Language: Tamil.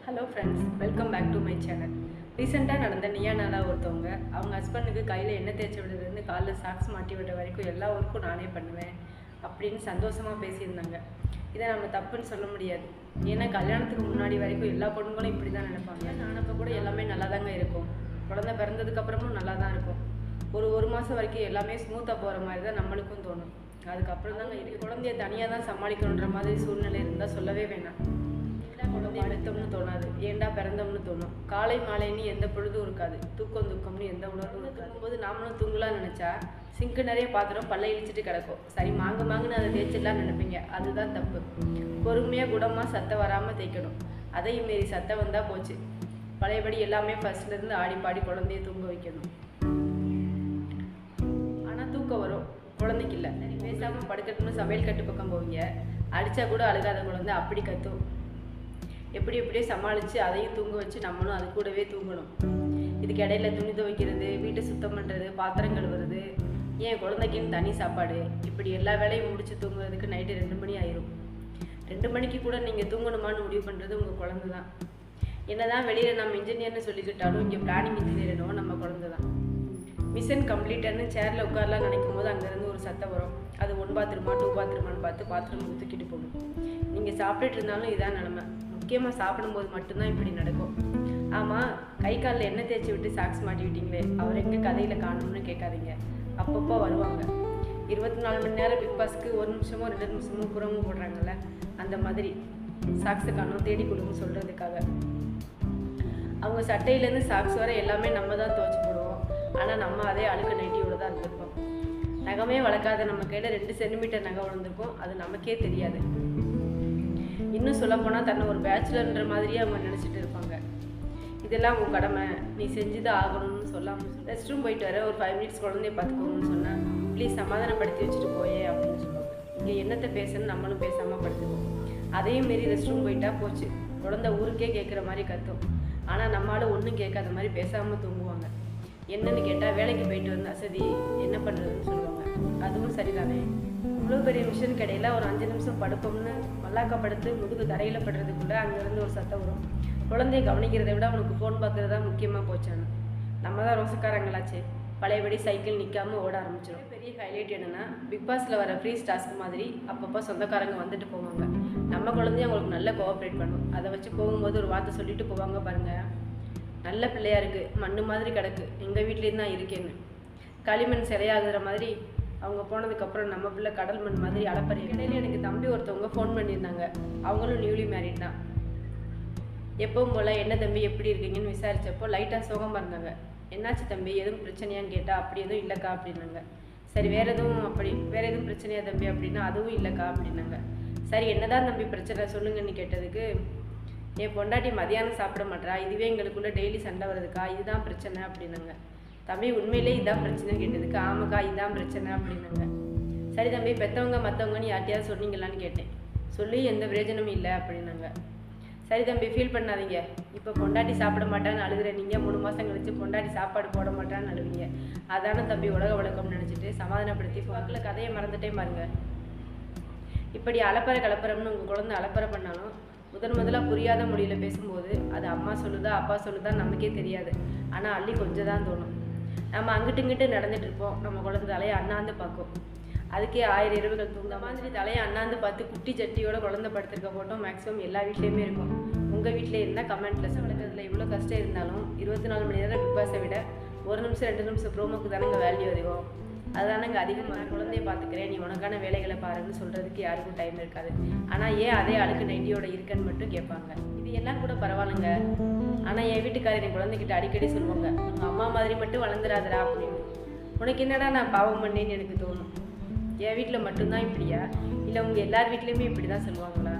Hello friends, welcome back to my channel. ரீசெண்டாக நடந்த நீயா நானா ஒருத்தவங்க அவங்க ஹஸ்பண்டுக்கு கையில் எண்ணெய் தேய்ச்சி விடுறதுலேருந்து காலில் சாக்ஸ் மாட்டி விடுற வரைக்கும் எல்லா ஒர்க்கும் நானே பண்ணுவேன் அப்படின்னு சந்தோஷமாக பேசியிருந்தாங்க. இதை நம்ம தப்புன்னு சொல்ல முடியாது. ஏன்னா கல்யாணத்துக்கு முன்னாடி வரைக்கும் எல்லா பொண்ணுங்களும் இப்படி தான் நினைப்பாங்க. நானப்போ கூட எல்லாமே நல்லா தாங்க இருக்கும், குழந்தை பிறந்ததுக்கப்புறமும் நல்லா தான் இருக்கும். ஒரு மாதம் வரைக்கும் எல்லாமே ஸ்மூத்தாக போகிற மாதிரி தான் நம்மளுக்கும் தோணும். அதுக்கப்புறம் தாங்க இது குழந்தைய தனியாக தான் சமாளிக்கணுன்ற மாதிரி சூழ்நிலை இருந்தால் சொல்லவே வேணாம். குழந்தைய பெற்றோம்னு தோணாது, ஏண்டா பிறந்தோம்னு தோணும். காலை மாலைன்னு எந்த பொழுதும் இருக்காது, தூக்கம் துக்கம்னு எந்த உணர்வும் தூங்கும்போது நாமளும் தூங்கலாம்னு நினச்சா சிங்க்கு நிறைய பாத்திரம் பல்ல இழிச்சிட்டு கிடக்கும். சரி மாங்குன்னு அதை தேய்ச்சிடலான்னு நினைப்பீங்க, அதுதான் தப்பு. பொறுமையாக குடமாக சத்தம் வராமல் தேய்க்கணும். அதையும் மீறி சத்தம் வந்தால் போச்சு. பழையபடி எல்லாமே ஃபர்ஸ்ட்லேருந்து ஆடி பாடி குழந்தைய தூங்க வைக்கணும். ஆனால் தூக்கம் வரும், குழந்தைக்கு இல்லை. சரி பேசாமல் படுக்கட்டும்னு சமையல் கட்டு பக்கம் போவீங்க. அடித்தா கூட அழுகாத குழந்தை அப்படி கத்தும். எப்படியோ சமாளித்து அதையும் தூங்க வச்சு நம்மளும் அது கூடவே தூங்கணும். இதுக்கு இடையில துணி துவைக்கிறது, வீட்டை சுத்தம் பண்ணுறது, பாத்திரம் கழுவுறது, ஏன் குழந்தைக்குன்னு தனி சாப்பாடு, இப்படி எல்லா வேலையும் முடித்து தூங்குறதுக்கு நைட்டு 2 மணி ஆயிரும். 2 மணிக்கு கூட நீங்கள் தூங்கணுமான்னு முடிவு பண்ணுறது உங்கள் குழந்தை தான். என்னதான் வெளியில் நம்ம இன்ஜினியர்னு சொல்லிக்கிட்டாலும் இங்கே பிளானிங் இன்ஜினியர் என்னவோ நம்ம குழந்தை தான். மிஷன் கம்ப்ளீட்டர்னு சேரில் உட்காரலாம் நினைக்கும் போது அங்கேருந்து ஒரு சத்தம் வரும். அது 1 பாத்ரூமா 2 பாத்ரூமான்னு பார்த்து பாத்ரூம் தூக்கிட்டு போகணும். நீங்கள் சாப்பிட்டுட்டு இருந்தாலும் இதான் நிலமை. முக்கியமாக சாப்பிடும்போது மட்டும்தான் இப்படி நடக்கும். ஆமாம், கை காலில் எண்ணெய் தேய்ச்சி விட்டு சாக்ஸ் மாட்டி விட்டீங்களே, அவர் எங்கே கதையில் காணணும்னு கேட்காதீங்க. அப்பப்போ வருவாங்க. 24 மணி நேரம் பிக் பாஸ்க்கு 1 நிமிஷமோ 2 நிமிஷமோ புறமும் போடுறாங்கல்ல, அந்த மாதிரி சாக்ஸை காணும் தேடி கொடுன்னு சொல்கிறதுக்காக. அவங்க சட்டையிலேருந்து சாக்ஸ் வர எல்லாமே நம்ம தான் துவைச்சி போடுவோம். ஆனால் நம்ம அதே அழுக்கு நைட்டியோடு தான் இருந்திருப்போம். நகமே வளர்க்காத நம்ம கையில் 2 சென்டிமீட்டர் நகை விழுந்திருக்கும், அது நமக்கே தெரியாது. இன்னும் சொல்லப்போனால் தன்னை ஒரு பேச்சுலர்ன்ற மாதிரியே அவங்க நினச்சிட்டு இருப்பாங்க. இதெல்லாம் உன் கடமை, நீ செஞ்சு தான் ஆகணும்னு சொல்லாமல் ரெஸ்ட் ரூம் போயிட்டு வர ஒரு 5 மினிட்ஸ் குழந்தைய பார்த்துக்கோங்கன்னு சொன்னால் ப்ளீஸ் சமாதானப்படுத்தி வச்சுட்டு போயே அப்படின்னு சொல்லுவாங்க. இங்கே என்னத்தை பேசணும்னு நம்மளும் பேசாமல் படுத்துக்குவோம். அதையும் மீறி ரெஸ்ட் ரூம் போயிட்டா போச்சு, குழந்தை ஊருக்கே கேட்குற மாதிரி கத்தும். ஆனால் நம்மளால் ஒன்றும் கேட்காத மாதிரி பேசாமல் தூங்குவாங்க. என்னன்னு கேட்டால் வேலைக்கு போயிட்டு வந்து அசதி, என்ன பண்ணுறதுன்னு சொல்லுவாங்க. அதுவும் சரிதானே. இவ்வளோ பெரிய மிஷினுக்கு இடையில ஒரு 5 நிமிஷம் படுப்போம்னு மல்லாக்கப்படுத்து முதுகு தரையில் படுறதுக்குள்ளே அங்கேருந்து ஒரு சத்தம் வரும். குழந்தைய கவனிக்கிறதை விட அவனுக்கு ஃபோன் பார்க்குறது தான் முக்கியமாக போச்சானு. நம்ம தான் ரோசக்காரங்களாச்சு. பழையபடி சைக்கிள் நிற்காமல் ஓட ஆரம்பிச்சிடும். பெரிய ஹைலைட் என்னென்னா, பிக் பாஸில் வர ஃப்ரீ டாஸ்க் மாதிரி அப்பப்போ சொந்தக்காரங்க வந்துட்டு போவாங்க. நம்ம குழந்தைய அவங்களுக்கு நல்லா கோஆப்ரேட் பண்ணும். அதை வச்சு போகும்போது ஒரு வார்த்தை சொல்லிட்டு போவாங்க பாருங்கள், நல்ல பிள்ளையாக இருக்குது, மண்ணு மாதிரி கிடக்கு, எங்கள் வீட்லேயும் தான் இருக்கேன்னு. களிமண் சிலையாகிற மாதிரி அவங்க போனதுக்கப்புறம் நம்ம பிள்ளை கடல் மண் மாதிரி அளப்பறி. இடையில எனக்கு தம்பி ஒருத்தவங்க ஃபோன் பண்ணியிருந்தாங்க. அவங்களும் நியூலி மேரிட் தான். எப்பவும் போல் என்ன தம்பி எப்படி இருக்கீங்கன்னு விசாரித்தப்போ லைட்டாக சோகமாக இருந்தாங்க. என்னாச்சு தம்பி, எதுவும் பிரச்சனையான்னு கேட்டால் அப்படி எதுவும் இல்லைக்கா அப்படின்னாங்க. சரி வேறு எதுவும் பிரச்சனையா தம்பி அப்படின்னா அதுவும் இல்லைக்கா அப்படின்னாங்க. சரி என்னதான் தம்பி பிரச்சனை சொல்லுங்கன்னு கேட்டதுக்கு, என் பொண்டாட்டி மதியானம் சாப்பிட மாட்டா, இதுவே எங்களுக்குள்ளே டெய்லி சண்டை வருதுக்கா, இதுதான் பிரச்சனை அப்படின்னாங்க. தம்பி உண்மையிலே இதான் பிரச்சனைன்னு கேட்டதுக்கு, ஆமாக்கா இதான் பிரச்சனை அப்படின்னாங்க. சரி தம்பி பெற்றவங்க மற்றவங்கன்னு யார்ட்டையாவது சொன்னீங்களான்னு கேட்டேன். சொல்லி எந்த பிரயோஜனமும் இல்லை அப்படின்னாங்க. சரி தம்பி ஃபீல் பண்ணாதீங்க, இப்போ பொண்டாட்டி சாப்பிட மாட்டான்னு அழுகிற நீங்கள் 3 மாதம் கழிச்சு பொண்டாட்டி சாப்பாடு போட மாட்டான்னு அழுவீங்க. அதான தம்பி உலக வழக்கம்னு நினச்சிட்டு சமாதானப்படுத்தி வாக்கில் கதையை மறந்துட்டே பாருங்க. இப்படி அலப்பறை கலப்பரம்னு உங்கள் குழந்தை அலப்பறை பண்ணாலும் முதலாக புரியாத மொழியில் பேசும்போது அது அம்மா சொல்லுதா அப்பா சொல்லுதா நமக்கே தெரியாது. ஆனால் அள்ளி கொஞ்சம் தான் தோணும். நம்ம அங்கிட்டு இங்கிட்டு நடந்துட்டு இருப்போம், நம்ம குழந்தை தலையை அண்ணாந்து பார்க்கும். அதுக்கே 1000 இரவுகள் தூங்க மாதிரி தலையை அண்ணாந்து பார்த்து குட்டி சட்டியோட குழந்தை படுத்திருக்க போட்டோ மேக்ஸிமம் எல்லா வீட்லேயுமே இருக்கும். உங்கள் வீட்டில் இருந்தால் கமெண்ட்டில் சொல்லுங்கள். இதில் இவ்வளோ கஷ்டம் இருந்தாலும் 24 மணி நேரம் பிக் பாஸை விட 1 நிமிஷம் 2 நிமிஷம் ப்ரோமோக்கு தானேங்க வேல்யூ அதிகம். அதுதானங்க அதிகமாக. குழந்தைய பார்த்துக்கிறேன், நீ உனக்கான வேலைகளை பாருன்னு சொல்கிறதுக்கு யாருக்கும் டைம் இருக்காது. ஆனால் ஏன் அதே அழுக்கு நைட்டியோட இருக்குன்னு மட்டும் கேட்பாங்க. இது எல்லாம் கூட பரவாயில்லைங்க. ஆனால் என் வீட்டுக்காரர் என் குழந்தைகிட்ட அடிக்கடி சொல்லுவாங்க, உங்கள் அம்மா மாதிரி மட்டும் வளர்ந்துடாதரா அப்படின்னு. உனக்கு என்னடா நான் பாவம் பண்ணேன்னு எனக்கு தோணும். என் வீட்டில் மட்டும்தான் இப்படியா, இல்லை உங்கள் எல்லார் வீட்லேயுமே இப்படி தான் சொல்லுவாங்களா?